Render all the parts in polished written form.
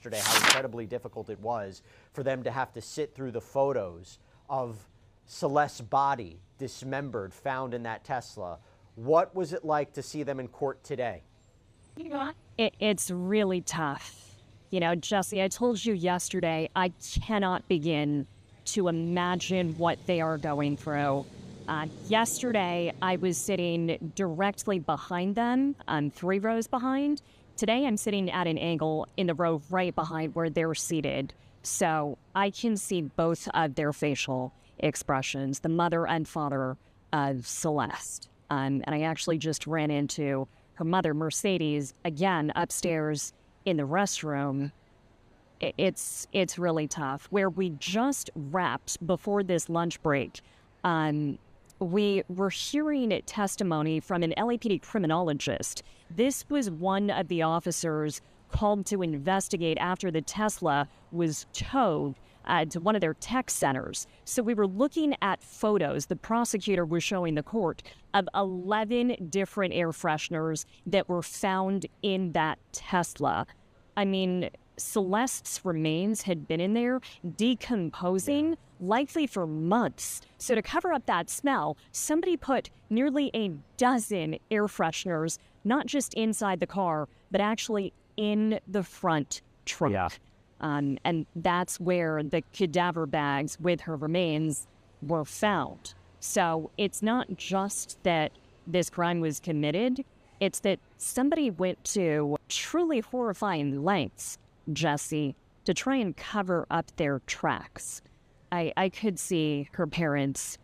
yesterday how incredibly difficult it was for them to have to sit through the photos of Celeste's body dismembered, found in that Tesla. What was it like to see them in court today? It's really tough. You know, Jesse, I told you yesterday, I cannot begin to imagine what they are going through. Yesterday, I was sitting directly behind them, 3 rows behind. Today, I'm sitting at an angle in the row right behind where they're seated. So I can see both of their facial expressions, the mother and father of Celeste. And I actually just ran into her mother, Mercedes, again, upstairs in the restroom. It's really tough. Where we just wrapped before this lunch break, we were hearing testimony from an LAPD criminologist. This was one of the officers called to investigate after the Tesla was towed to one of their tech centers. So we were looking at photos the prosecutor was showing the court of 11 different air fresheners that were found in that Tesla. I mean, Celeste's remains had been in there decomposing, likely for months. So to cover up that smell, somebody put nearly a dozen air fresheners, not just inside the car, but actually in the front trunk. Yeah. And that's where the cadaver bags with her remains were found. So it's not just that this crime was committed, it's that somebody went to truly horrifying lengths, Jesse, to try and cover up their tracks. I could see her parents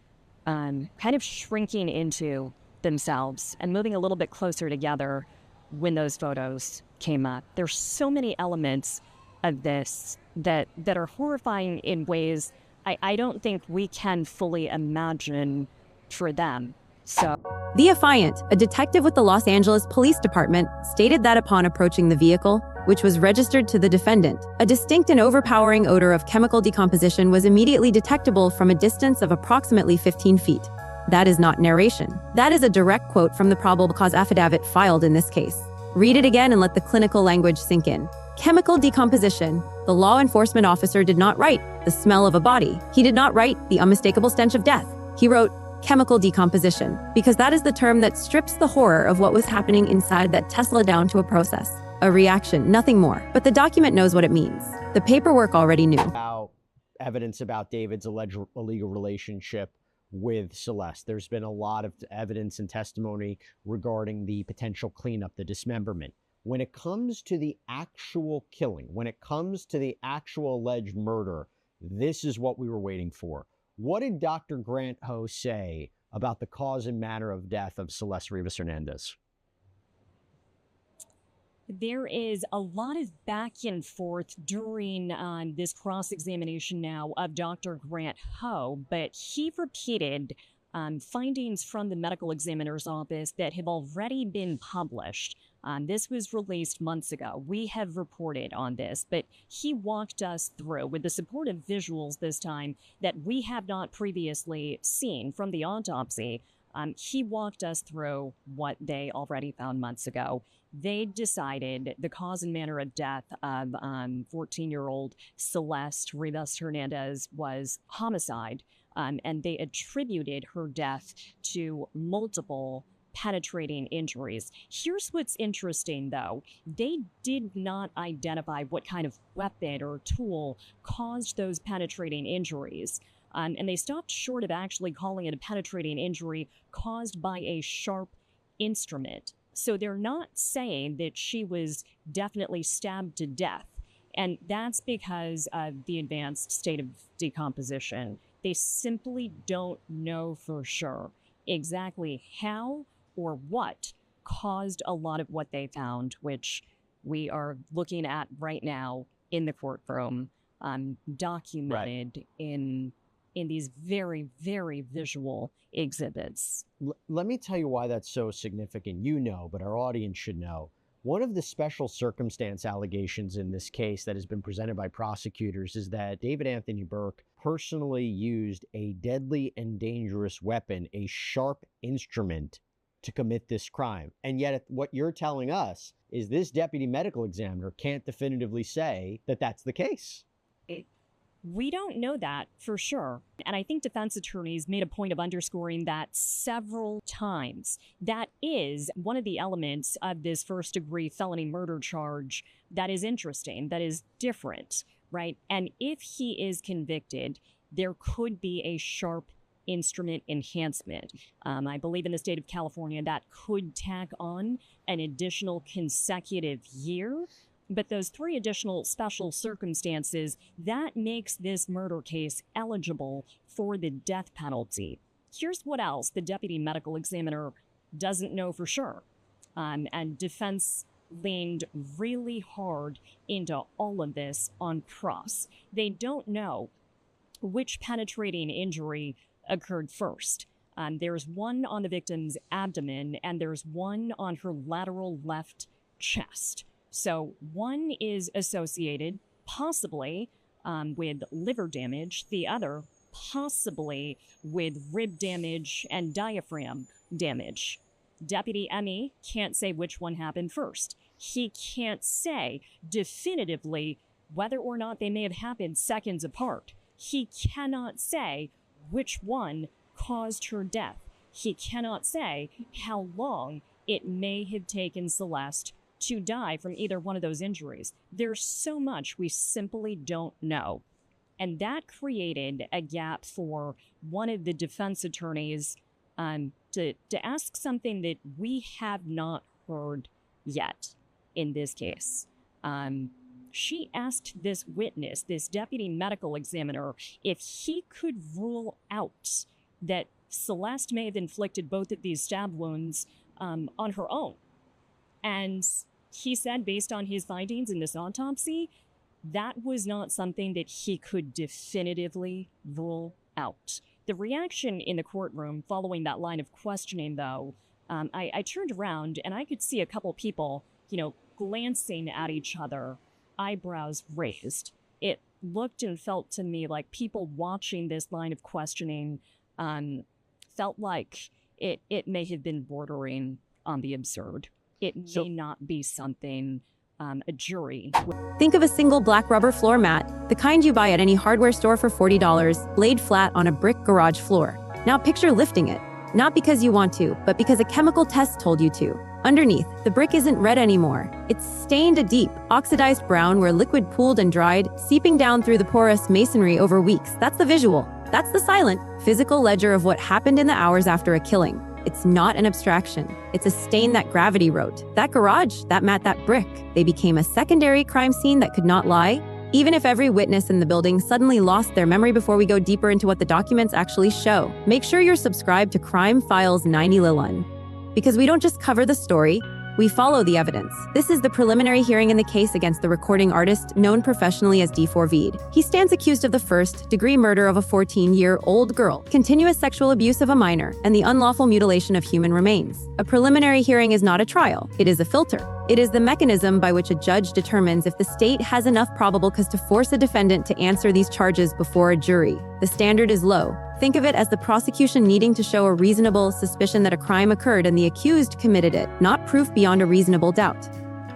kind of shrinking into themselves and moving a little bit closer together when those photos came up. There's so many elements of this that are horrifying in ways I don't think we can fully imagine for them. So, The Affiant, a detective with the Los Angeles Police Department, stated that upon approaching the vehicle, which was registered to the defendant, a distinct and overpowering odor of chemical decomposition was immediately detectable from a distance of approximately 15 feet. That is not narration. That is a direct quote from the probable cause affidavit filed in this case. Read it again and let the clinical language sink in. Chemical decomposition. The law enforcement officer did not write the smell of a body. He did not write the unmistakable stench of death. He wrote chemical decomposition, because that is the term that strips the horror of what was happening inside that Tesla down to a process, a reaction, nothing more. But the document knows what it means. The paperwork already knew. About evidence about David's alleged illegal relationship with Celeste. There's been a lot of evidence and testimony regarding the potential cleanup, the dismemberment. When it comes to the actual killing, when it comes to the actual alleged murder, this is what we were waiting for. What did Dr. Grant Ho say about the cause and manner of death of Celeste Rivas Hernandez? there is a lot of back and forth during this cross-examination now of Dr. Grant Ho, but he repeated findings from the medical examiner's office that have already been published. This was released months ago. We have reported on this, but he walked us through, with the support of visuals this time that we have not previously seen from the autopsy. He walked us through what they already found months ago. They decided the cause and manner of death of 14-year-old Celeste Rivas Hernandez was homicide, and they attributed her death to multiple penetrating injuries. Here's what's interesting, though. They did not identify what kind of weapon or tool caused those penetrating injuries. And they stopped short of actually calling it a penetrating injury caused by a sharp instrument. So they're not saying that she was definitely stabbed to death. And that's because of the advanced state of decomposition. They simply don't know for sure exactly how or what caused a lot of what they found, which we are looking at right now in the courtroom, documented in these very, very visual exhibits. Let me tell you why that's so significant. You know, but our audience should know. One of the special circumstance allegations in this case that has been presented by prosecutors is that David Anthony Burke personally used a deadly and dangerous weapon, a sharp instrument, to commit this crime. And yet what you're telling us is this deputy medical examiner can't definitively say that that's the case. We don't know that for sure. And I think defense attorneys made a point of underscoring that several times. That is one of the elements of this first-degree felony murder charge that is interesting, that is different, right? And if he is convicted, there could be a sharp instrument enhancement. I believe in the state of California that could tack on an additional consecutive year. But those 3 additional special circumstances, that makes this murder case eligible for the death penalty. Here's what else the deputy medical examiner doesn't know for sure. And defense leaned really hard into all of this on cross. They don't know which penetrating injury occurred first. There's one on the victim's abdomen, and there's one on her lateral left chest. So one is associated possibly with liver damage, the other possibly with rib damage and diaphragm damage. Deputy Emmy can't say which one happened first. He can't say definitively whether or not they may have happened seconds apart. He cannot say which one caused her death. He cannot say how long it may have taken Celeste to die from either one of those injuries. There's so much we simply don't know. And that created a gap for one of the defense attorneys to ask something that we have not heard yet in this case. She asked this witness, this deputy medical examiner, if he could rule out that Celeste may have inflicted both of these stab wounds on her own. And he said, based on his findings in this autopsy, that was not something that he could definitively rule out. The reaction in the courtroom following that line of questioning, though, I turned around and I could see a couple people, glancing at each other, eyebrows raised. It looked and felt to me like people watching this line of questioning felt like it may have been bordering on the absurd. It may not be something a jury. Think of a single black rubber floor mat, the kind you buy at any hardware store for $40, laid flat on a brick garage floor. Now picture lifting it, not because you want to, but because a chemical test told you to. Underneath, the brick isn't red anymore. It's stained a deep, oxidized brown where liquid pooled and dried, seeping down through the porous masonry over weeks. That's the visual. That's the silent, physical ledger of what happened in the hours after a killing. It's not an abstraction. It's a stain that gravity wrote. That garage, that mat, that brick, they became a secondary crime scene that could not lie. Even if every witness in the building suddenly lost their memory before we go deeper into what the documents actually show, make sure you're subscribed to Crime Files 90 Lilun. Because we don't just cover the story, we follow the evidence. This is the preliminary hearing in the case against the recording artist known professionally as D4vd's. He stands accused of the first-degree murder of a 14-year-old girl, continuous sexual abuse of a minor, and the unlawful mutilation of human remains. A preliminary hearing is not a trial. It is a filter. It is the mechanism by which a judge determines if the state has enough probable cause to force a defendant to answer these charges before a jury. The standard is low. Think of it as the prosecution needing to show a reasonable suspicion that a crime occurred and the accused committed it, not proof beyond a reasonable doubt.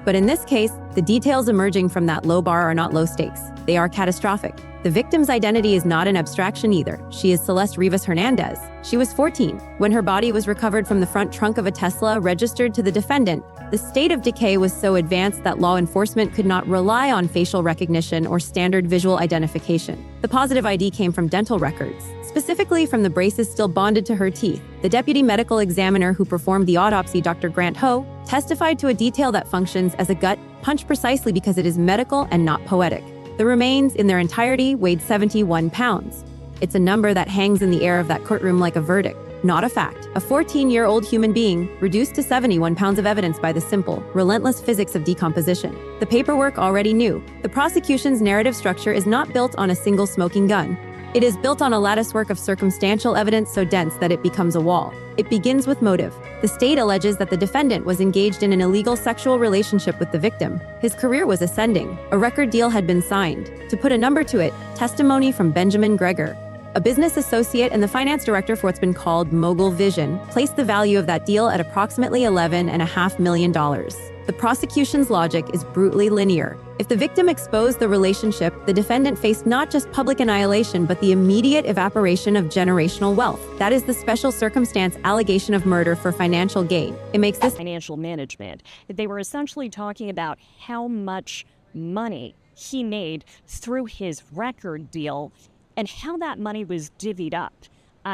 But in this case, the details emerging from that low bar are not low stakes. They are catastrophic. The victim's identity is not an abstraction either. She is Celeste Rivas Hernandez. She was 14 when her body was recovered from the front trunk of a Tesla registered to the defendant. The state of decay was so advanced that law enforcement could not rely on facial recognition or standard visual identification. The positive ID came from dental records, specifically from the braces still bonded to her teeth. The deputy medical examiner who performed the autopsy, Dr. Grant Ho, testified to a detail that functions as a gut punch precisely because it is medical and not poetic. The remains, in their entirety, weighed 71 pounds. It's a number that hangs in the air of that courtroom like a verdict, not a fact. A 14-year-old human being reduced to 71 pounds of evidence by the simple, relentless physics of decomposition. The paperwork already knew. The prosecution's narrative structure is not built on a single smoking gun. It is built on a latticework of circumstantial evidence so dense that it becomes a wall. It begins with motive. The state alleges that the defendant was engaged in an illegal sexual relationship with the victim. His career was ascending. A record deal had been signed. To put a number to it, testimony from Benjamin Greger, A business associate and the finance director for what's been called Mogul Vision placed the value of that deal at approximately $11.5 million. The prosecution's logic is brutally linear. If the victim exposed the relationship, the defendant faced not just public annihilation, but the immediate evaporation of generational wealth. That is the special circumstance allegation of murder for financial gain. It makes this financial management. They were essentially talking about how much money he made through his record deal and how that money was divvied up.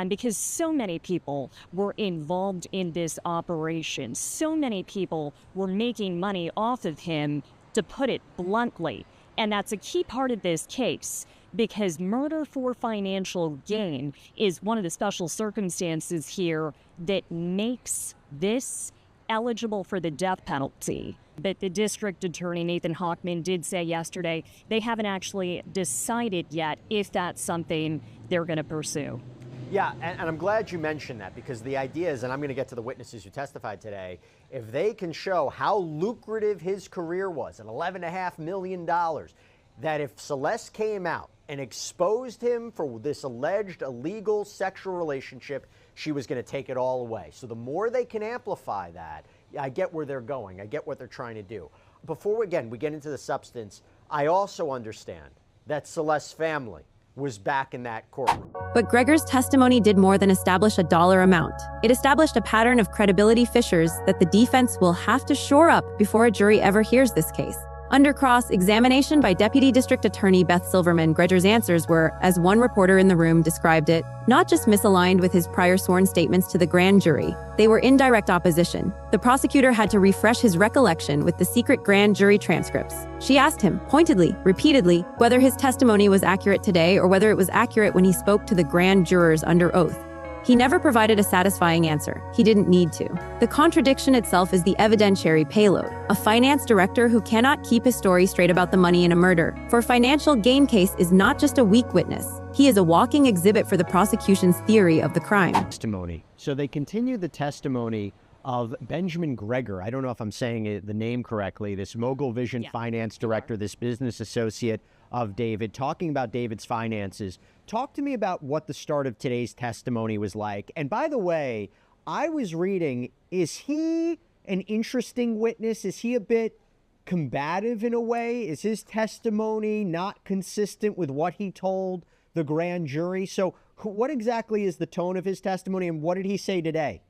Because so many people were involved in this operation. So many people were making money off of him, to put it bluntly. And that's a key part of this case, because murder for financial gain is one of the special circumstances here that makes this eligible for the death penalty. But the district attorney, Nathan Hochman, did say yesterday they haven't actually decided yet if that's something they're going to pursue. Yeah, and I'm glad you mentioned that, because the idea is, and I'm going to get to the witnesses who testified today, if they can show how lucrative his career was, at $11.5 million, that if Celeste came out and exposed him for this alleged illegal sexual relationship, she was going to take it all away. So the more they can amplify that, I get where they're going. I get what they're trying to do. Before, we get into the substance, I also understand that Celeste's family was back in that courtroom. But Gregor's testimony did more than establish a dollar amount. It established a pattern of credibility fissures that the defense will have to shore up before a jury ever hears this case. Under cross-examination by Deputy District Attorney Beth Silverman, Gregor's answers were, as one reporter in the room described it, not just misaligned with his prior sworn statements to the grand jury, they were in direct opposition. The prosecutor had to refresh his recollection with the secret grand jury transcripts. She asked him, pointedly, repeatedly, whether his testimony was accurate today or whether it was accurate when he spoke to the grand jurors under oath. He never provided a satisfying answer. He didn't need to. The contradiction itself is the evidentiary payload. A finance director who cannot keep his story straight about the money in a murder for financial gain case is not just a weak witness. He is a walking exhibit for the prosecution's theory of the crime. Testimony. So they continue the testimony of Benjamin Gregor. I don't know if I'm saying the name correctly. This Mogul Vision finance director, this business associate of David, talking about David's finances. Talk to me about what the start of today's testimony was like. And by the way, I was reading, is he an interesting witness? Is he a bit combative in a way? Is his testimony not consistent with what he told the grand jury? So what exactly is the tone of his testimony, and what did he say today?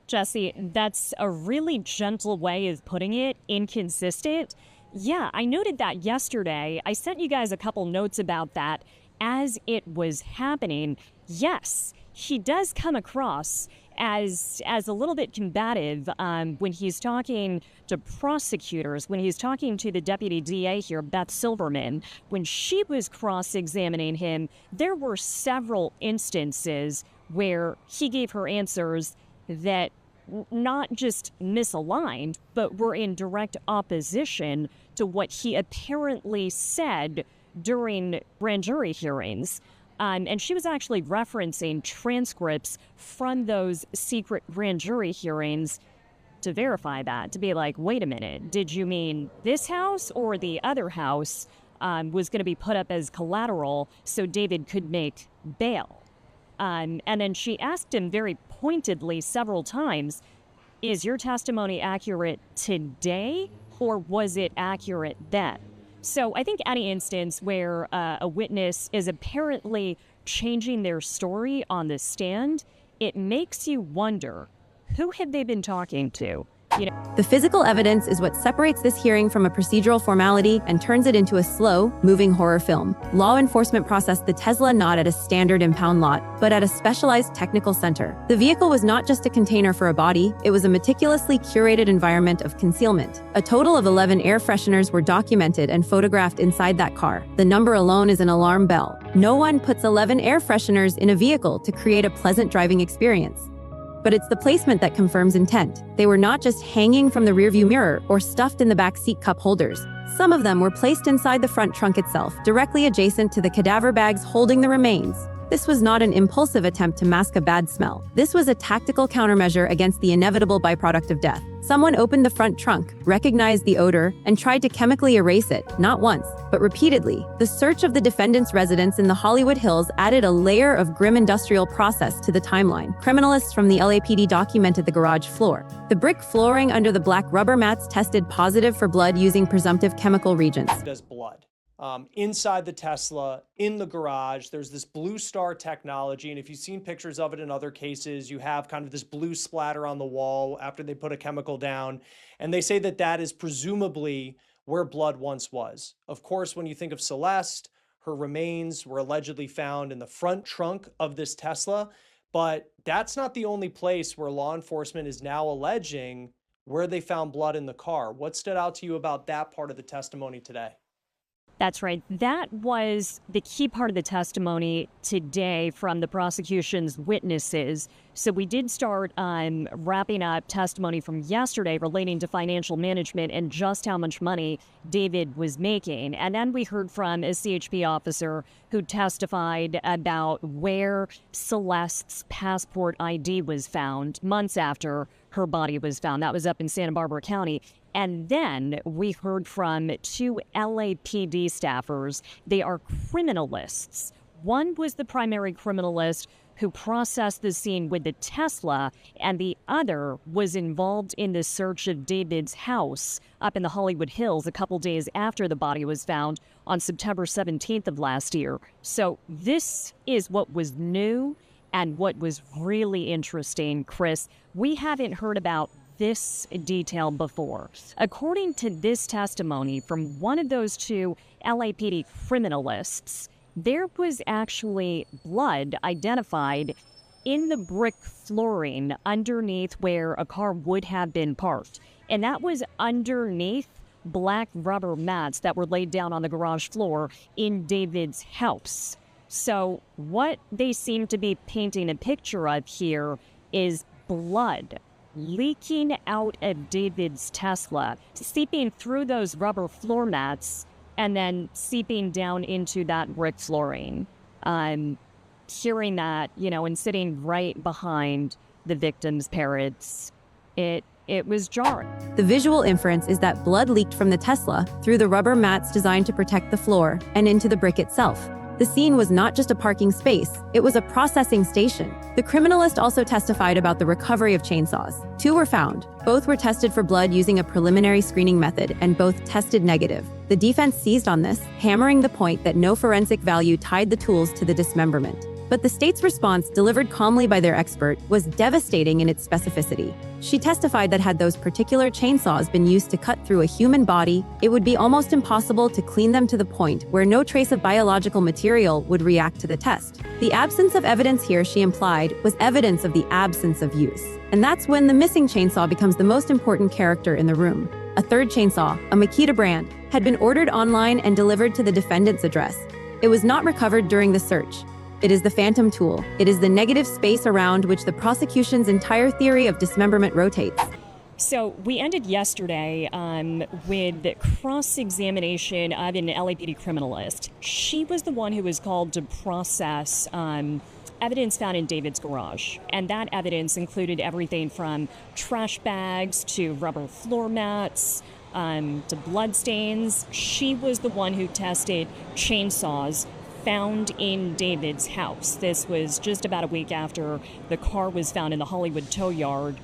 Jesse, that's a really gentle way of putting it, inconsistent. Yeah, I noted that yesterday. I sent you guys a couple notes about that as it was happening. Yes, he does come across as a little bit combative when he's talking to prosecutors, when he's talking to the deputy DA here, Beth Silverman. When she was cross-examining him, there were several instances where he gave her answers that not just misaligned, but were in direct opposition to what he apparently said during grand jury hearings. And she was actually referencing transcripts from those secret grand jury hearings to verify that, to be like, wait a minute, did you mean this house or the other house was going to be put up as collateral so David could make bail? And then she asked him very pointedly several times, is your testimony accurate today or was it accurate then? So I think any instance where a witness is apparently changing their story on the stand, it makes you wonder, who had they been talking to? The physical evidence is what separates this hearing from a procedural formality and turns it into a slow, moving horror film. Law enforcement processed the Tesla not at a standard impound lot, but at a specialized technical center. The vehicle was not just a container for a body, it was a meticulously curated environment of concealment. A total of 11 air fresheners were documented and photographed inside that car. The number alone is an alarm bell. No one puts 11 air fresheners in a vehicle to create a pleasant driving experience. But it's the placement that confirms intent. They were not just hanging from the rearview mirror or stuffed in the back seat cup holders. Some of them were placed inside the front trunk itself, directly adjacent to the cadaver bags holding the remains. This was not an impulsive attempt to mask a bad smell. This was a tactical countermeasure against the inevitable byproduct of death. Someone opened the front trunk, recognized the odor, and tried to chemically erase it, not once, but repeatedly. The search of the defendant's residence in the Hollywood Hills added a layer of grim industrial process to the timeline. Criminalists from the LAPD documented the garage floor. The brick flooring under the black rubber mats tested positive for blood using presumptive chemical reagents. Does blood. Inside the Tesla, in the garage, there's this blue star technology. And if you've seen pictures of it in other cases, you have kind of this blue splatter on the wall after they put a chemical down. And they say that that is presumably where blood once was. Of course, when you think of Celeste, her remains were allegedly found in the front trunk of this Tesla. But that's not the only place where law enforcement is now alleging where they found blood in the car. What stood out to you about that part of the testimony today? That's right. That was the key part of the testimony today from the prosecution's witnesses. So we did start wrapping up testimony from yesterday relating to financial management and just how much money David was making. And then we heard from a CHP officer who testified about where Celeste's passport ID was found months after her body was found. That was up in Santa Barbara County. And then we heard from two LAPD staffers. They are criminalists. One was the primary criminalist who processed the scene with the Tesla, and the other was involved in the search of David's house up in the Hollywood Hills a couple days after the body was found on September 17th of last year. So this is what was new and what was really interesting, Chris. We haven't heard about this detail before. According to this testimony from one of those two LAPD criminalists, there was actually blood identified in the brick flooring underneath where a car would have been parked. And that was underneath black rubber mats that were laid down on the garage floor in David's house. So what they seem to be painting a picture of here is blood leaking out of David's Tesla, seeping through those rubber floor mats, and then seeping down into that brick flooring. Hearing that, and sitting right behind the victim's parents, it was jarring. The visual inference is that blood leaked from the Tesla through the rubber mats designed to protect the floor and into the brick itself. The scene was not just a parking space, it was a processing station. The criminalist also testified about the recovery of chainsaws. 2 were found. Both were tested for blood using a preliminary screening method, and both tested negative. The defense seized on this, hammering the point that no forensic value tied the tools to the dismemberment. But the state's response, delivered calmly by their expert, was devastating in its specificity. She testified that had those particular chainsaws been used to cut through a human body, it would be almost impossible to clean them to the point where no trace of biological material would react to the test. The absence of evidence here, she implied, was evidence of the absence of use. And that's when the missing chainsaw becomes the most important character in the room. A third chainsaw, a Makita brand, had been ordered online and delivered to the defendant's address. It was not recovered during the search. It is the phantom tool. It is the negative space around which the prosecution's entire theory of dismemberment rotates. So we ended yesterday with cross-examination of an LAPD criminalist. She was the one who was called to process evidence found in David's garage. And that evidence included everything from trash bags to rubber floor mats to bloodstains. She was the one who tested chainsaws found in David's house. This was just about a week after the car was found in the Hollywood tow yard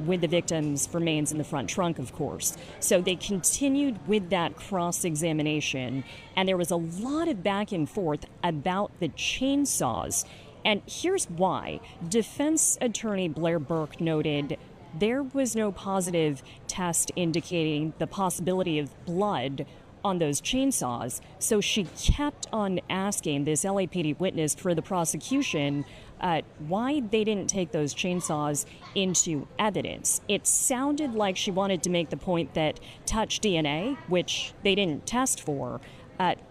with the victim's remains in the front trunk, of course. So they continued with that cross-examination, and there was a lot of back and forth about the chainsaws. And here's why. Defense attorney Blair Burke noted there was no positive test indicating the possibility of blood on those chainsaws. So she kept on asking this LAPD witness for the prosecution why they didn't take those chainsaws into evidence. It sounded like she wanted to make the point that touch DNA, which they didn't test for,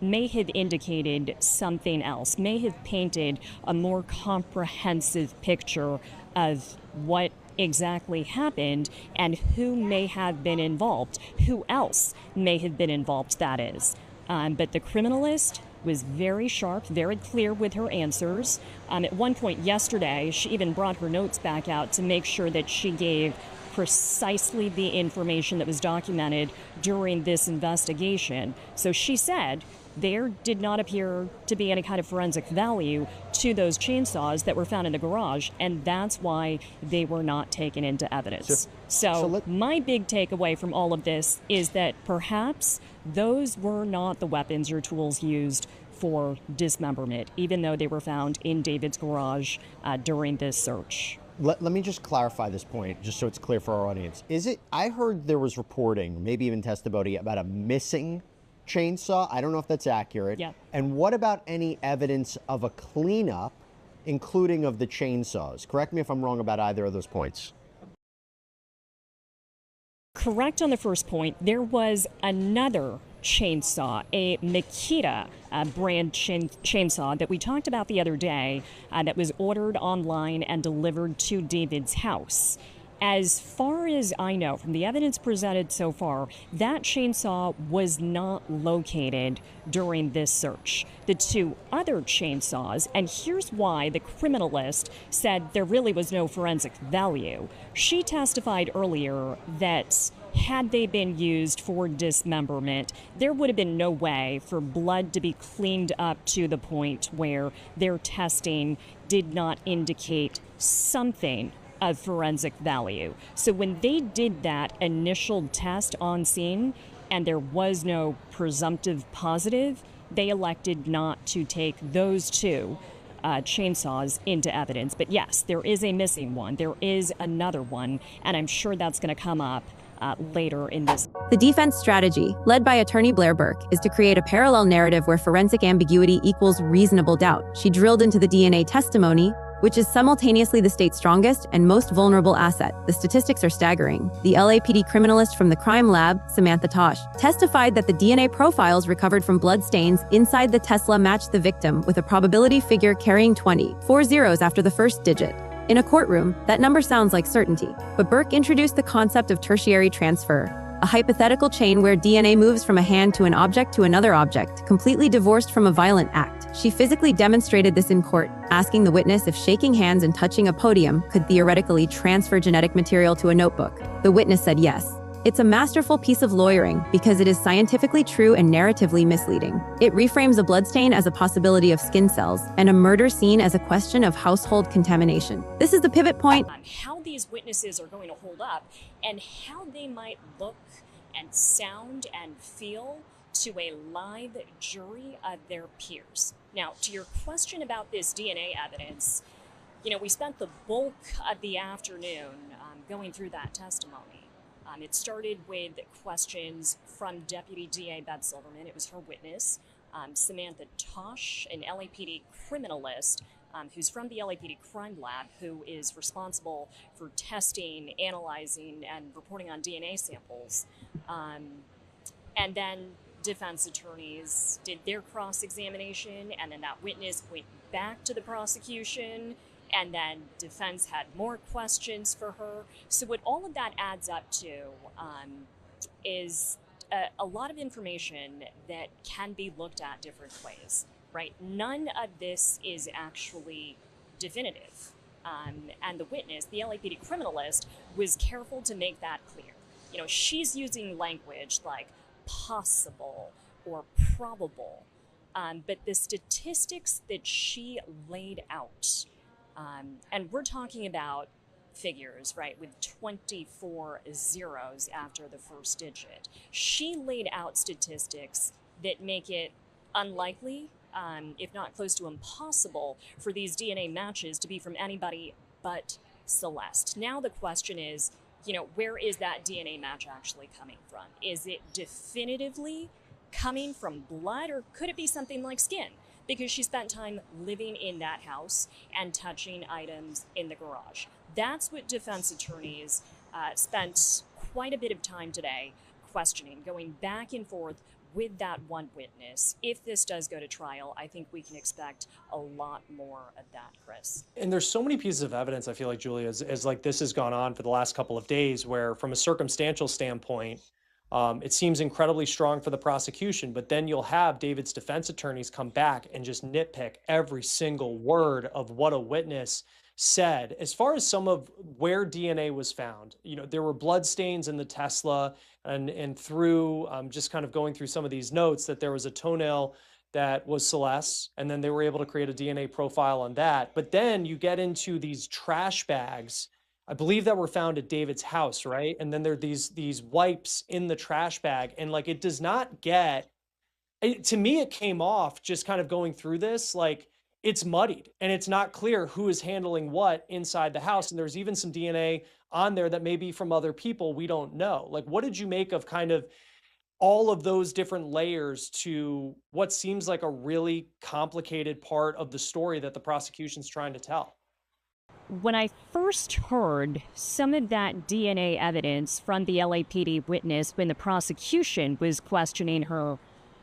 may have indicated something else, may have painted a more comprehensive picture of what exactly happened and who may have been involved, who else may have been involved, that is. But the criminalist, was very sharp, very clear with her answers. At one point yesterday, she even brought her notes back out to make sure that she gave precisely the information that was documented during this investigation. So she said there did not appear to be any kind of forensic value to those chainsaws that were found in the garage, and that's why they were not taken into evidence. So my big takeaway from all of this is that perhaps those were not the weapons or tools used for dismemberment, even though they were found in David's garage during this search. Let me just clarify this point, just so it's clear for our audience. I heard there was reporting, maybe even testimony, about a missing chainsaw. I don't know if that's accurate. Yeah. And what about any evidence of a cleanup, including of the chainsaws? Correct me if I'm wrong about either of those points. Correct on the first point. There was another chainsaw, a Makita brand chainsaw that we talked about the other day that was ordered online and delivered to David's house. As far as I know, from the evidence presented so far, that chainsaw was not located during this search. The two other chainsaws, and here's why the criminalist said there really was no forensic value. She testified earlier that had they been used for dismemberment, there would have been no way for blood to be cleaned up to the point where their testing did not indicate something of forensic value. So when they did that initial test on scene and there was no presumptive positive, they elected not to take those two chainsaws into evidence. But yes, there is a missing one. There is another one, and I'm sure that's going to come up later in this. The defense strategy, led by attorney Blair Burke, is to create a parallel narrative where forensic ambiguity equals reasonable doubt. She drilled into the DNA testimony, which is simultaneously the state's strongest and most vulnerable asset. The statistics are staggering. The LAPD criminalist from the crime lab, Samantha Tosh, testified that the DNA profiles recovered from bloodstains inside the Tesla matched the victim with a probability figure carrying 4 zeros after the first digit. In a courtroom, that number sounds like certainty, but Burke introduced the concept of tertiary transfer, a hypothetical chain where DNA moves from a hand to an object to another object, completely divorced from a violent act. She physically demonstrated this in court, asking the witness if shaking hands and touching a podium could theoretically transfer genetic material to a notebook. The witness said yes. It's a masterful piece of lawyering because it is scientifically true and narratively misleading. It reframes a bloodstain as a possibility of skin cells and a murder scene as a question of household contamination. This is the pivot point. How these witnesses are going to hold up and how they might look and sound and feel to a live jury of their peers. Now, to your question about this DNA evidence, we spent the bulk of the afternoon going through that testimony. It started with questions from Deputy DA Beth Silverman. It was her witness. Samantha Tosh, an LAPD criminalist, who's from the LAPD crime lab, who is responsible for testing, analyzing, and reporting on DNA samples. And then defense attorneys did their cross-examination, and then that witness went back to the prosecution, and then defense had more questions for her. So what all of that adds up to is a lot of information that can be looked at different ways, right? None of this is actually definitive. And the witness, the LAPD criminalist, was careful to make that clear. She's using language like possible or probable, but the statistics that she laid out, and we're talking about figures, right, with 24 zeros after the first digit. She laid out statistics that make it unlikely, if not close to impossible, for these DNA matches to be from anybody but Celeste. Now the question is, where is that DNA match actually coming from? Is it definitively coming from blood, or could it be something like skin? Because she spent time living in that house and touching items in the garage. That's what defense attorneys spent quite a bit of time today questioning, going back and forth with that one witness. If this does go to trial, I think we can expect a lot more of that, Chris. And there's so many pieces of evidence, I feel like, Julia, as like this has gone on for the last couple of days, where from a circumstantial standpoint, It seems incredibly strong for the prosecution, but then you'll have David's defense attorneys come back and just nitpick every single word of what a witness said. As far as some of where DNA was found, there were bloodstains in the Tesla, and through just kind of going through some of these notes, that there was a toenail that was Celeste, and then they were able to create a DNA profile on that. But then you get into these trash bags, I believe, that were found at David's house, right? And then there are these wipes in the trash bag, and like, it does not get, to me, it came off just kind of going through this, like, it's muddied and it's not clear who is handling what inside the house. And there's even some DNA on there that may be from other people. We don't know. Like, what did you make of kind of all of those different layers to what seems like a really complicated part of the story that the prosecution's trying to tell? When I first heard some of that DNA evidence from the LAPD witness when the prosecution was questioning her,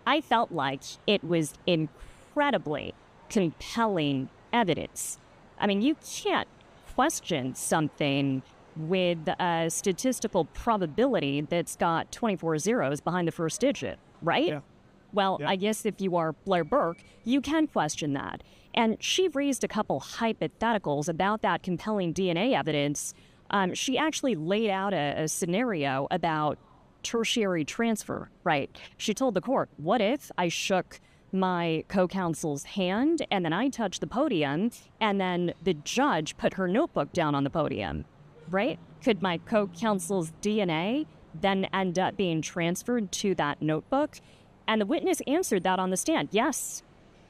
I felt like it was incredibly compelling evidence. I mean, you can't question something with a statistical probability that's got 24 zeros behind the first digit, right? Yeah. Well, Yeah. I guess if you are Blair Burke, you can question that. And she raised a couple hypotheticals about that compelling DNA evidence. She actually laid out a scenario about tertiary transfer, right? She told the court, what if I shook my co-counsel's hand and then I touched the podium and then the judge put her notebook down on the podium, right? Could my co-counsel's DNA then end up being transferred to that notebook? And the witness answered that on the stand. Yes,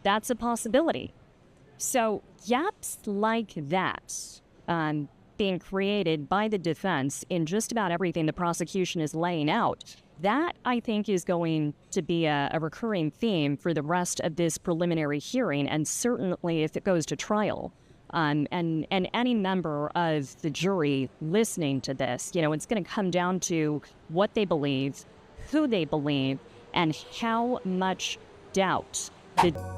that's a possibility. So gaps like that being created by the defense in just about everything the prosecution is laying out, that, I think, is going to be a recurring theme for the rest of this preliminary hearing, and certainly if it goes to trial. And any member of the jury listening to this, it's going to come down to what they believe, who they believe, and how much doubt.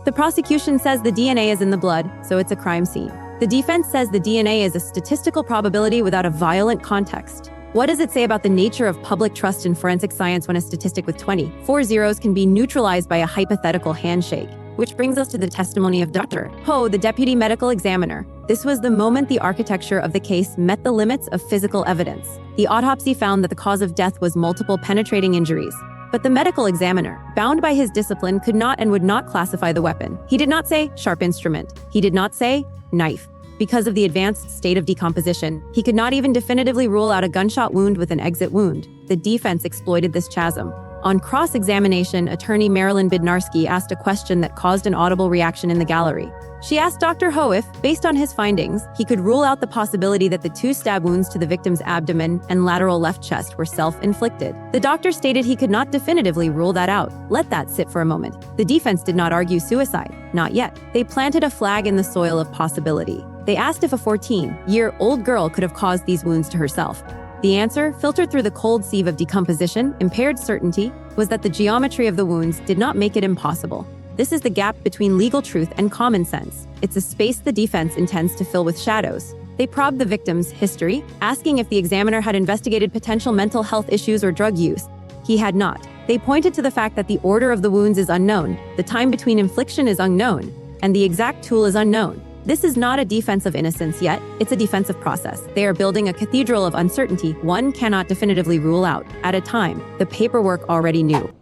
The prosecution says the DNA is in the blood, so it's a crime scene. The defense says the DNA is a statistical probability without a violent context. What does it say about the nature of public trust in forensic science when a statistic with 24 zeros can be neutralized by a hypothetical handshake? Which brings us to the testimony of Dr. Ho, the deputy medical examiner. This was the moment the architecture of the case met the limits of physical evidence. The autopsy found that the cause of death was multiple penetrating injuries. But the medical examiner, bound by his discipline, could not and would not classify the weapon. He did not say sharp instrument. He did not say knife. Because of the advanced state of decomposition, he could not even definitively rule out a gunshot wound with an exit wound. The defense exploited this chasm. On cross-examination, attorney Marilyn Bednarski asked a question that caused an audible reaction in the gallery. She asked Dr. Ho if, based on his findings, he could rule out the possibility that the 2 stab wounds to the victim's abdomen and lateral left chest were self-inflicted. The doctor stated he could not definitively rule that out. Let that sit for a moment. The defense did not argue suicide. Not yet. They planted a flag in the soil of possibility. They asked if a 14-year-old girl could have caused these wounds to herself. The answer, filtered through the cold sieve of decomposition, impaired certainty, was that the geometry of the wounds did not make it impossible. This is the gap between legal truth and common sense. It's a space the defense intends to fill with shadows. They probed the victim's history, asking if the examiner had investigated potential mental health issues or drug use. He had not. They pointed to the fact that the order of the wounds is unknown, the time between infliction is unknown, and the exact tool is unknown. This is not a defense of innocence yet, it's a defensive process. They are building a cathedral of uncertainty one cannot definitively rule out. At a time, the paperwork already knew.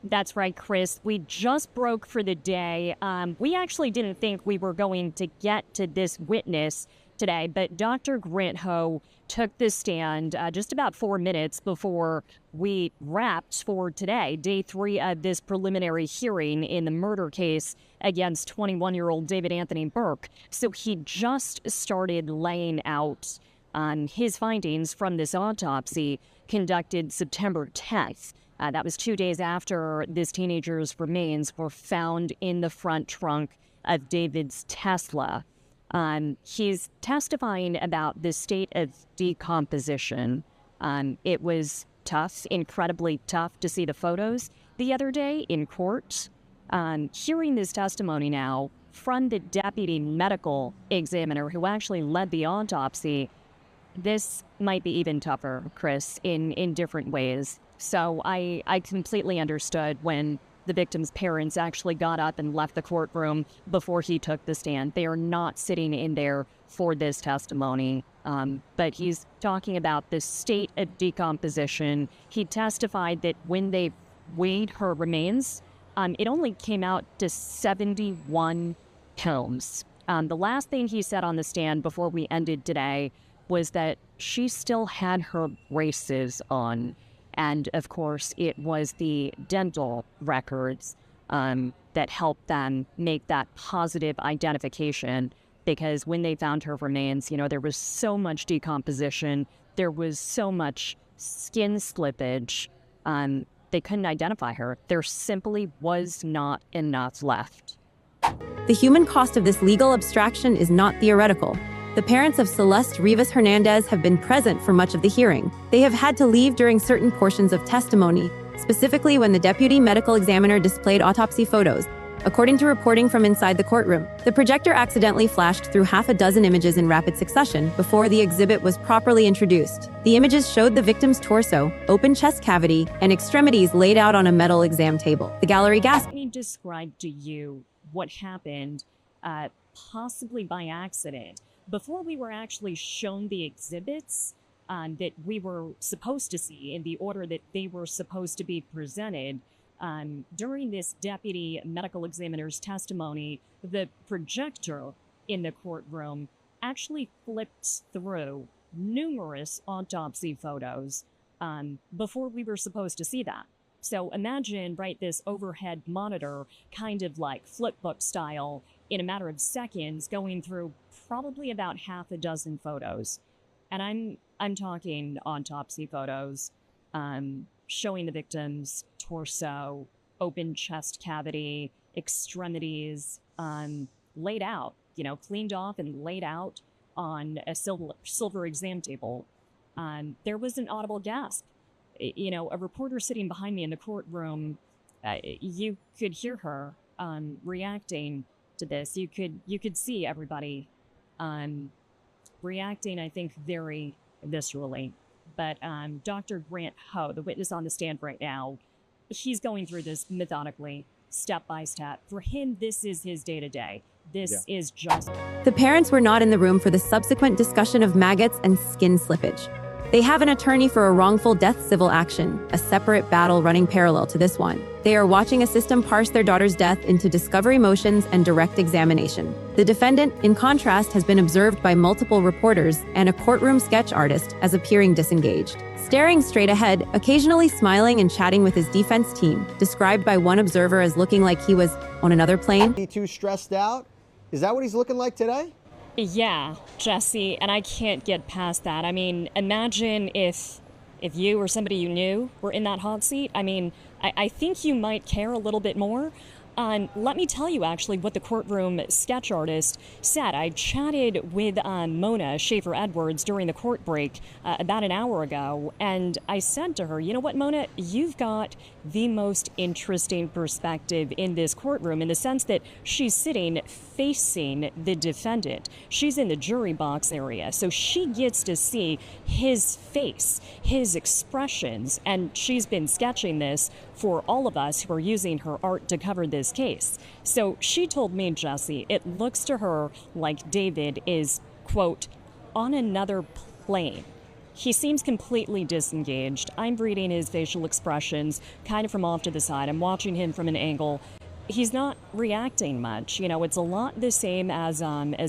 That's right, Chris. We just broke for the day. We actually didn't think we were going to get to this witness today, but Dr. Grant Ho took the stand just about 4 minutes before we wrapped for today, day 3 of this preliminary hearing in the murder case against 21-year-old David Anthony Burke. So he just started laying out his findings from this autopsy conducted September 10th. That was 2 days after this teenager's remains were found in the front trunk of David's Tesla. He's testifying about the state of decomposition. It was tough, incredibly tough to see the photos the other day in court. Hearing this testimony now from the deputy medical examiner who actually led the autopsy, this might be even tougher, Chris, in different ways. So I completely understood when the victim's parents actually got up and left the courtroom before he took the stand. They are not sitting in there for this testimony. But he's talking about the state of decomposition. He testified that when they weighed her remains, it only came out to 71 pounds. The last thing he said on the stand before we ended today was that she still had her braces on. And of course, it was the dental records that helped them make that positive identification, because when they found her remains, there was so much decomposition, there was so much skin slippage, they couldn't identify her. There simply was not enough left. The human cost of this legal abstraction is not theoretical. The parents of Celeste Rivas Hernandez have been present for much of the hearing. They have had to leave during certain portions of testimony, specifically when the deputy medical examiner displayed autopsy photos. According to reporting from inside the courtroom, the projector accidentally flashed through half a dozen images in rapid succession before the exhibit was properly introduced. The images showed the victim's torso, open chest cavity, and extremities laid out on a metal exam table. The gallery gasped. Let me describe to you what happened, possibly by accident. Before we were actually shown the exhibits that we were supposed to see in the order that they were supposed to be presented, during this deputy medical examiner's testimony, the projector in the courtroom actually flipped through numerous autopsy photos before we were supposed to see that. So imagine, right, this overhead monitor, kind of like flipbook style, in a matter of seconds, going through probably about half a dozen photos. And I'm talking autopsy photos, showing the victim's torso, open chest cavity, extremities, laid out, cleaned off and laid out on a silver exam table. There was an audible gasp. A reporter sitting behind me in the courtroom, you could hear her reacting to this. You could see everybody reacting, I think, very viscerally. But Dr. Grant Ho, the witness on the stand right now, he's going through this methodically, step by step. For him, this is his day-to-day. This is just... The parents were not in the room for the subsequent discussion of maggots and skin slippage. They have an attorney for a wrongful death civil action, a separate battle running parallel to this one. They are watching a system parse their daughter's death into discovery motions and direct examination. The defendant, in contrast, has been observed by multiple reporters and a courtroom sketch artist as appearing disengaged, staring straight ahead, occasionally smiling and chatting with his defense team, described by one observer as looking like he was on another plane. He too stressed out? Is that what he's looking like today? Yeah, Jesse, and I can't get past that. I mean, imagine if you or somebody you knew were in that hot seat. I mean, I think you might care a little bit more. Let me tell you, actually, what the courtroom sketch artist said. I chatted with Mona Schaefer-Edwards during the court break about an hour ago, and I said to her, you know what, Mona, you've got the most interesting perspective in this courtroom in the sense that she's sitting facing the defendant. She's in the jury box area, so she gets to see his face, his expressions, and she's been sketching this for all of us who are using her art to cover this case. So she told me, Jesse, it looks to her like David is, quote, on another plane. He seems completely disengaged. I'm reading his facial expressions kind of from off to the side. I'm watching him from an angle. He's not reacting much. It's a lot the same as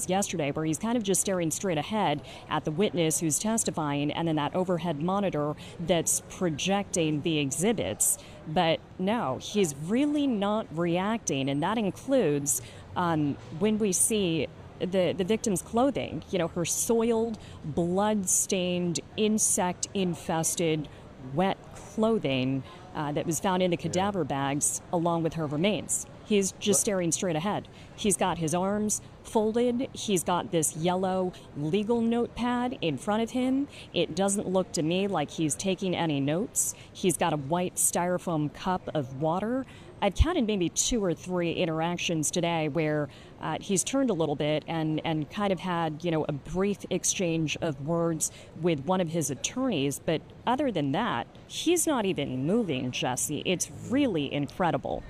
yesterday, where he's kind of just staring straight ahead at the witness who's testifying, and then that overhead monitor that's projecting the exhibits. But no, he's really not reacting, and that includes when we see the victim's clothing, her soiled, blood-stained, insect-infested, wet clothing that was found in the cadaver bags along with her remains. He's just staring straight ahead. He's got his arms folded. He's got this yellow legal notepad in front of him. It doesn't look to me like he's taking any notes. He's got a white styrofoam cup of water. I've counted maybe 2 or 3 interactions today where he's turned a little bit and kind of had, a brief exchange of words with one of his attorneys. But other than that, he's not even moving, Jesse. It's really incredible.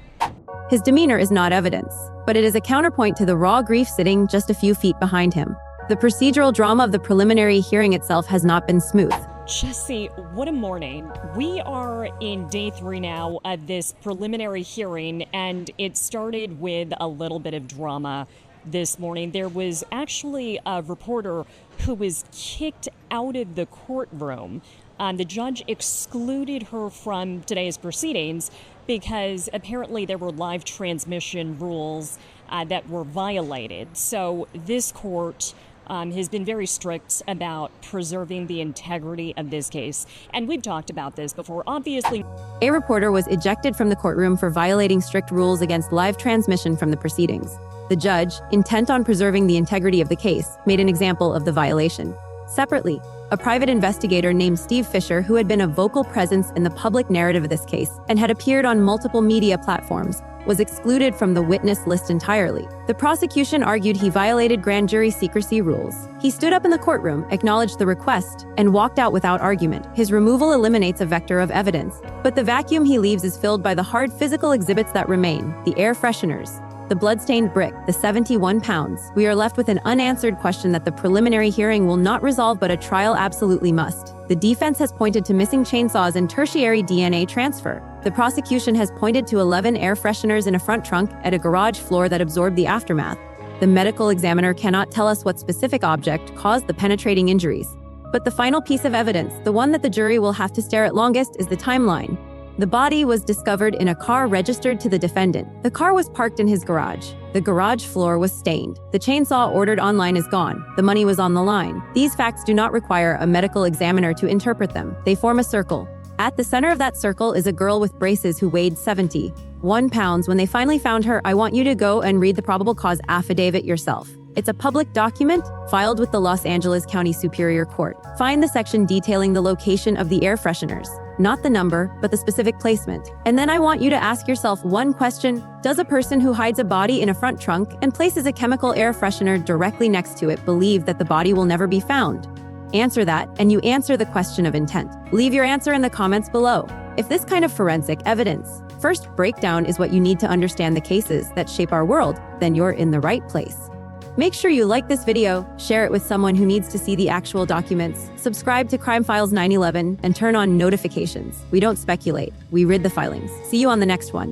His demeanor is not evidence, but it is a counterpoint to the raw grief sitting just a few feet behind him. The procedural drama of the preliminary hearing itself has not been smooth. Jesse, what a morning. We are in day 3 now of this preliminary hearing, and it started with a little bit of drama this morning. There was actually a reporter who was kicked out of the courtroom. The judge excluded her from today's proceedings because apparently there were live transmission rules that were violated. So this court has been very strict about preserving the integrity of this case. And we've talked about this before. Obviously, a reporter was ejected from the courtroom for violating strict rules against live transmission from the proceedings. The judge, intent on preserving the integrity of the case, made an example of the violation. Separately, a private investigator named Steve Fisher, who had been a vocal presence in the public narrative of this case and had appeared on multiple media platforms, was excluded from the witness list entirely. The prosecution argued he violated grand jury secrecy rules. He stood up in the courtroom, acknowledged the request, and walked out without argument. His removal eliminates a vector of evidence, but the vacuum he leaves is filled by the hard physical exhibits that remain, the air fresheners, the bloodstained brick, the 71 pounds. We are left with an unanswered question that the preliminary hearing will not resolve, but a trial absolutely must. The defense has pointed to missing chainsaws and tertiary DNA transfer. The prosecution has pointed to 11 air fresheners in a front trunk at a garage floor that absorbed the aftermath. The medical examiner cannot tell us what specific object caused the penetrating injuries. But the final piece of evidence, the one that the jury will have to stare at longest, is the timeline. The body was discovered in a car registered to the defendant. The car was parked in his garage. The garage floor was stained. The chainsaw ordered online is gone. The money was on the line. These facts do not require a medical examiner to interpret them. They form a circle. At the center of that circle is a girl with braces who weighed 71 pounds. When they finally found her, I want you to go and read the probable cause affidavit yourself. It's a public document filed with the Los Angeles County Superior Court. Find the section detailing the location of the air fresheners. Not the number, but the specific placement. And then I want you to ask yourself one question. Does a person who hides a body in a front trunk and places a chemical air freshener directly next to it believe that the body will never be found? Answer that, and you answer the question of intent. Leave your answer in the comments below. If this kind of forensic evidence, first breakdown, is what you need to understand the cases that shape our world, then you're in the right place. Make sure you like this video, share it with someone who needs to see the actual documents, subscribe to Crime Files 911, and turn on notifications. We don't speculate, we read the filings. See you on the next one.